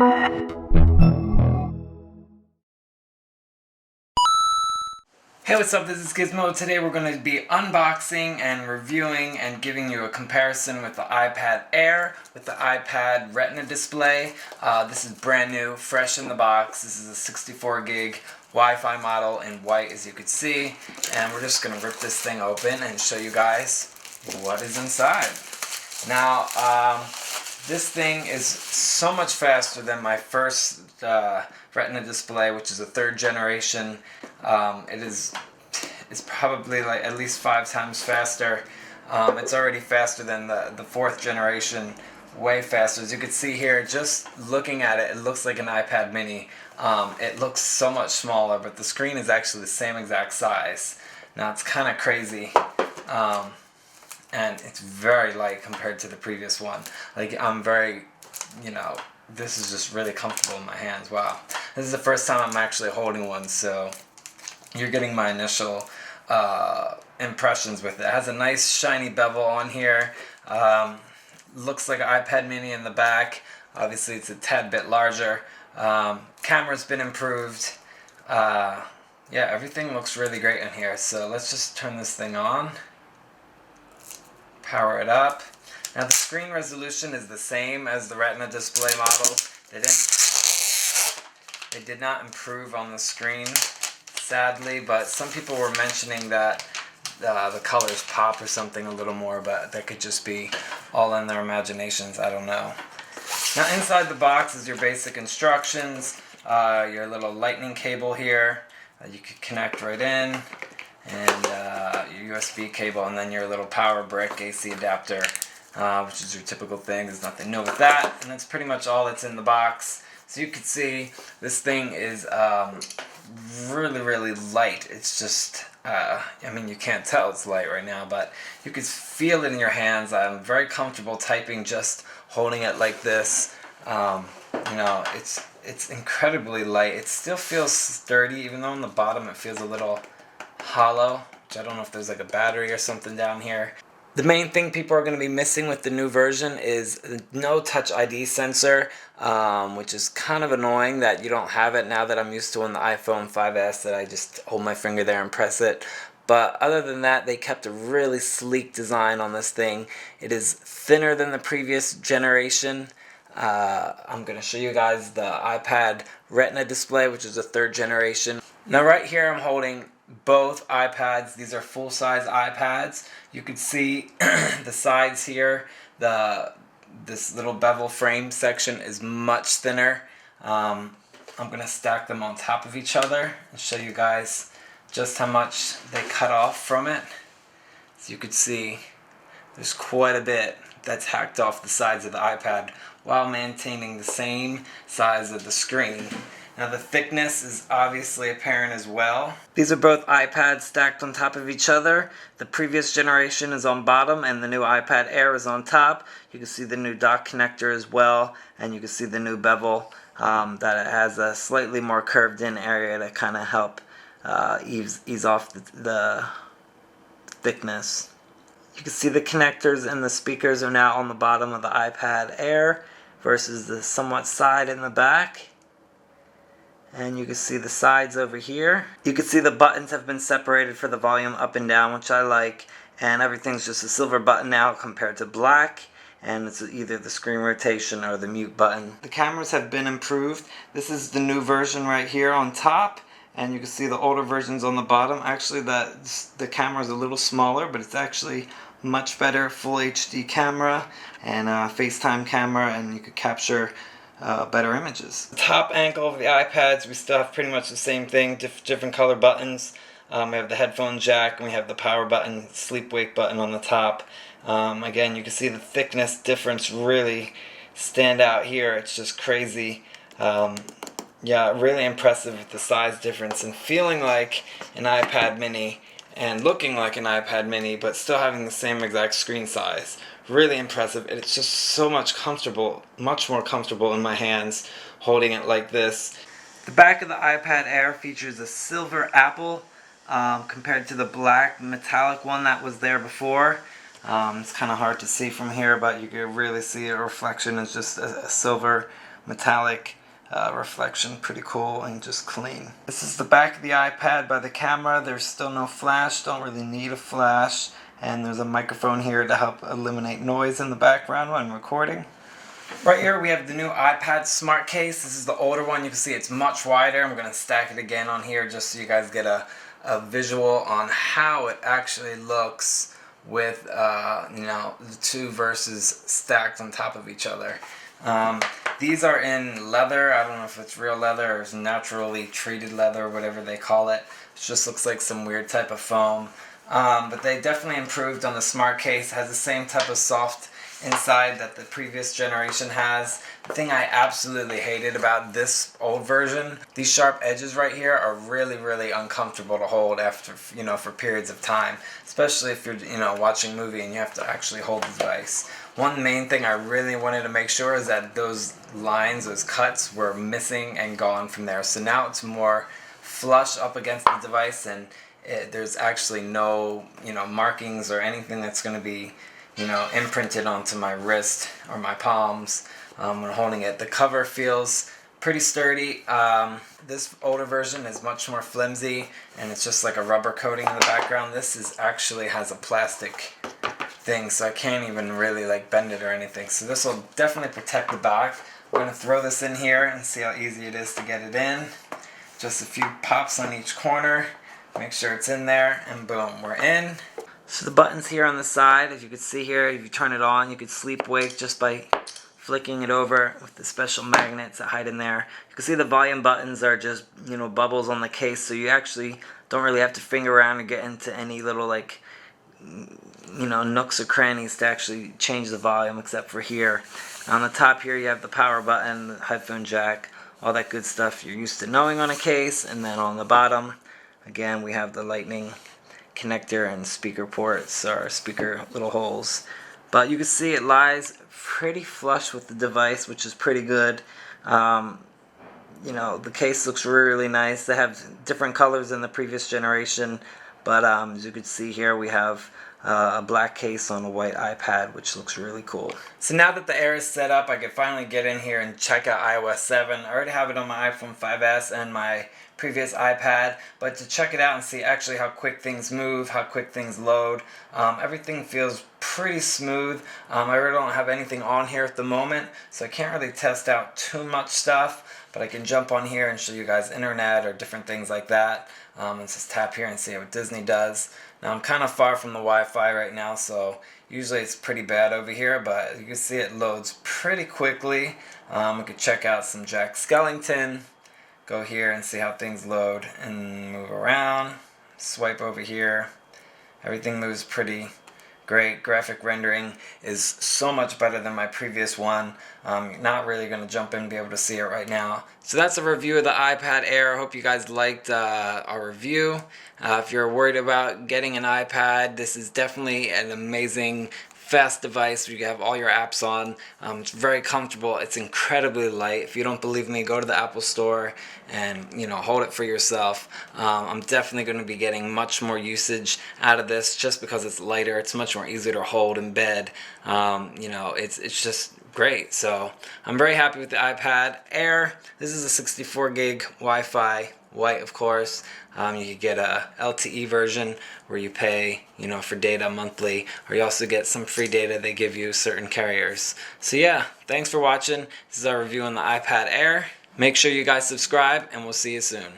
Hey, what's up? This is Gizmo. Today we're going to be unboxing and reviewing and giving you a comparison with the iPad Air with the iPad Retina display. This is brand new, fresh in the box. This is a 64 gig Wi-Fi model in white, as you can see. And we're just going to rip this thing open and show you guys what is inside. Now, this thing is so much faster than my first Retina display, which is a third generation. It's probably like at least 5 times faster. It's already faster than the fourth generation, way faster. As you can see here, just looking at it, it looks like an iPad mini. It looks so much smaller, but the screen is actually the same exact size. Now it's kind of crazy. And it's very light compared to the previous one. Like, I'm very, this is just really comfortable in my hands. Wow. This is the first time I'm actually holding one, so you're getting my initial impressions with it. It has a nice shiny bevel on here. Looks like an iPad mini in the back. Obviously it's a tad bit larger. Camera's been improved. Yeah, everything looks really great in here. So let's just turn this thing on. Power it up. Now the screen resolution is the same as the Retina display models. They did not improve on the screen, sadly, but some people were mentioning that the colors pop or something a little more, but that could just be all in their imaginations. I don't know. Now inside the box is your basic instructions, your little lightning cable here that you could connect right in, and your USB cable, and then your little power brick AC adapter, which is your typical thing. There's nothing new with that, and that's pretty much all that's in the box. So you can see this thing is really, really light. It's just, I mean, you can't tell it's light right now, but you can feel it in your hands. I'm very comfortable typing just holding it like this. It's incredibly light. It still feels sturdy, even though on the bottom it feels a little hollow, which I don't know if there's like a battery or something down here. The main thing people are going to be missing with the new version is no Touch ID sensor, which is kind of annoying that you don't have it now that I'm used to on the iPhone 5S, that I just hold my finger there and press it. But other than that, they kept a really sleek design on this thing. It is thinner than the previous generation. I'm going to show you guys the iPad Retina display, which is a third generation. Now right here I'm holding both iPads. These are full-size iPads. You can see the sides here. This little bevel frame section is much thinner. I'm going to stack them on top of each other and show you guys just how much they cut off from it. As you can see, there's quite a bit that's hacked off the sides of the iPad while maintaining the same size of the screen. Now the thickness is obviously apparent as well. These are both iPads stacked on top of each other. The previous generation is on bottom and the new iPad Air is on top. You can see the new dock connector as well, and you can see the new bevel that it has a slightly more curved in area to kind of help ease off the thickness. You can see the connectors and the speakers are now on the bottom of the iPad Air versus the somewhat side in the back. And you can see the sides over here. You can see the buttons have been separated for the volume up and down, which I like. And everything's just a silver button now compared to black. And it's either the screen rotation or the mute button. The cameras have been improved. This is the new version right here on top. And you can see the older versions on the bottom. Actually, the camera is a little smaller, but it's actually much better. Full HD camera and FaceTime camera, and you could capture better images. The top angle of the iPads, we still have pretty much the same thing, different color buttons. We have the headphone jack, and we have the power button, sleep wake button on the top. Again, you can see the thickness difference really stand out here. It's just crazy. Yeah, really impressive with the size difference and feeling like an iPad mini and looking like an iPad mini, but still having the same exact screen size. Really impressive. It's just so much more comfortable in my hands holding it like this. The back of the iPad Air features a silver apple compared to the black metallic one that was there before. It's kind of hard to see from here, but you can really see a reflection. It's just a silver metallic reflection. Pretty cool and just clean. This is the back of the iPad by the camera. There's still no flash, don't really need a flash. And there's a microphone here to help eliminate noise in the background when recording. Right here we have the new iPad Smart Case. This is the older one. You can see it's much wider. I'm going to stack it again on here just so you guys get a visual on how it actually looks with the two verses stacked on top of each other. These are in leather. I don't know if it's real leather or it's naturally treated leather or whatever they call it. It just looks like some weird type of foam. But they definitely improved on the Smart Case. It has the same type of soft inside that the previous generation has. The thing I absolutely hated about this old version, these sharp edges right here are really, really uncomfortable to hold after, for periods of time. Especially if you're, watching a movie and you have to actually hold the device. One main thing I really wanted to make sure is that those lines, those cuts were missing and gone from there. So now it's more flush up against the device and there's actually no, markings or anything that's going to be imprinted onto my wrist or my palms when holding it. The cover feels pretty sturdy. This older version is much more flimsy and it's just like a rubber coating in the background. This actually has a plastic thing, so I can't even really bend it or anything. So this will definitely protect the back. We're going to throw this in here and see how easy it is to get it in. Just a few pops on each corner. Make sure it's in there and boom, we're in. So the buttons here on the side, as you can see here, if you turn it on, you could sleep wake just by flicking it over with the special magnets that hide in there. You can see the volume buttons are just, bubbles on the case, so you actually don't really have to finger around and get into any little nooks or crannies to actually change the volume except for here. On the top here you have the power button, the headphone jack, all that good stuff you're used to knowing on a case. And then on the bottom, again, we have the lightning connector and speaker ports or speaker little holes. But you can see it lies pretty flush with the device, which is pretty good. The case looks really nice. They have different colors than the previous generation, but as you can see here, we have a black case on a white iPad, which looks really cool. So now that the Air is set up, I can finally get in here and check out iOS 7. I already have it on my iPhone 5S and my previous iPad, but to check it out and see actually how quick things move, how quick things load, everything feels pretty smooth. I really don't have anything on here at the moment, so I can't really test out too much stuff, but I can jump on here and show you guys internet or different things like that. Let's just tap here and see what Disney does. Now I'm kind of far from the Wi-Fi right now, so usually it's pretty bad over here, but you can see it loads pretty quickly. We could check out some Jack Skellington. Go here and see how things load and move around. Swipe over here. Everything moves pretty great. Graphic rendering is so much better than my previous one. Not really going to jump in and be able to see it right now. So that's a review of the iPad Air. I hope you guys liked our review. If you're worried about getting an iPad, this is definitely an amazing fast device. You have all your apps on. It's very comfortable. It's incredibly light. If you don't believe me, go to the Apple Store and hold it for yourself. I'm definitely going to be getting much more usage out of this just because it's lighter. It's much more easier to hold in bed. It's just great. So I'm very happy with the iPad Air. This is a 64 gig Wi-Fi, white of course. You could get a LTE version where you pay, for data monthly, or you also get some free data they give you, certain carriers. So yeah, thanks for watching. This is our review on the iPad Air. Make sure you guys subscribe, and we'll see you soon.